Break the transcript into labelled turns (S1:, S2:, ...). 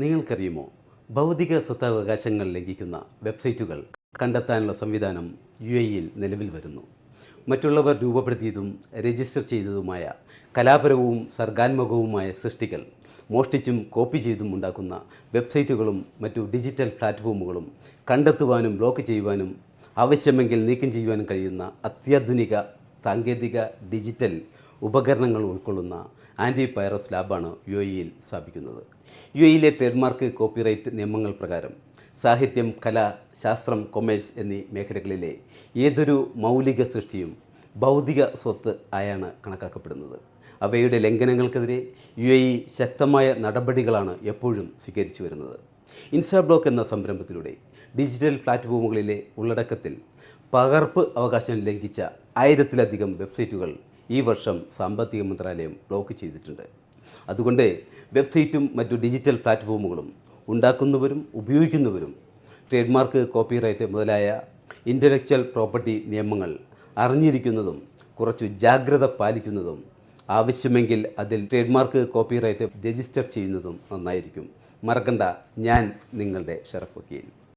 S1: നിങ്ങൾക്കറിയുമോ, ഭൗതിക സ്വത്തവകാശങ്ങൾ ലംഘിക്കുന്ന വെബ്സൈറ്റുകൾ കണ്ടെത്താനുള്ള സംവിധാനം UAE-യിൽ നിലവിൽ വരുന്നു. മറ്റുള്ളവർ രൂപപ്പെടുത്തിയതും രജിസ്റ്റർ ചെയ്തതുമായ കലാപരവും സർഗാത്മകവുമായ സൃഷ്ടികൾ മോഷ്ടിച്ചും കോപ്പി ചെയ്തും ഉണ്ടാക്കുന്ന വെബ്സൈറ്റുകളും മറ്റു ഡിജിറ്റൽ പ്ലാറ്റ്ഫോമുകളും കണ്ടെത്തുവാനും ബ്ലോക്ക് ചെയ്യുവാനും ആവശ്യമെങ്കിൽ നീക്കം ചെയ്യുവാനും കഴിയുന്ന അത്യാധുനിക സാങ്കേതിക ഡിജിറ്റൽ ഉപകരണങ്ങൾ ഉൾക്കൊള്ളുന്ന ആൻറ്റി വൈറസ് ലാബാണ് UAE-യിൽ സ്ഥാപിക്കുന്നത്. UAE-യിലെ ട്രേഡ്മാർക്ക് കോപ്പിറൈറ്റ് നിയമങ്ങൾ പ്രകാരം സാഹിത്യം, കല, ശാസ്ത്രം, കൊമേഴ്സ് എന്നീ മേഖലകളിലെ ഏതൊരു മൗലിക സൃഷ്ടിയും ഭൗതിക സ്വത്ത് ആയാണ് കണക്കാക്കപ്പെടുന്നത്. അവയുടെ ലംഘനങ്ങൾക്കെതിരെ UAE ശക്തമായ നടപടികളാണ് എപ്പോഴും സ്വീകരിച്ചു വരുന്നത്. ഇൻസ്റ്റാബ്ലോക്ക് എന്ന സംരംഭത്തിലൂടെ ഡിജിറ്റൽ പ്ലാറ്റ്ഫോമുകളിലെ ഉള്ളടക്കത്തിൽ പകർപ്പ് അവകാശം ലംഘിച്ച 1000-ലധികം വെബ്സൈറ്റുകൾ ഈ വർഷം സാമ്പത്തിക മന്ത്രാലയം ബ്ലോക്ക് ചെയ്തിട്ടുണ്ട്. അതുകൊണ്ട് വെബ്സൈറ്റും മറ്റു ഡിജിറ്റൽ പ്ലാറ്റ്ഫോമുകളും ഉണ്ടാക്കുന്നവരും ഉപയോഗിക്കുന്നവരും ട്രേഡ്മാർക്ക്, കോപ്പിറൈറ്റ് മുതലായ ഇൻ്റലക്ച്വൽ പ്രോപ്പർട്ടി നിയമങ്ങൾ അറിഞ്ഞിരിക്കുന്നതും കുറച്ചു ജാഗ്രത പാലിക്കുന്നതും ആവശ്യമെങ്കിൽ അതിൽ ട്രേഡ്മാർക്ക്, കോപ്പിറൈറ്റ് രജിസ്റ്റർ ചെയ്യുന്നതും നന്നായിരിക്കും. മറക്കണ്ട, ഞാൻ നിങ്ങളുടെ ഷറഫ് വക്കീൽ.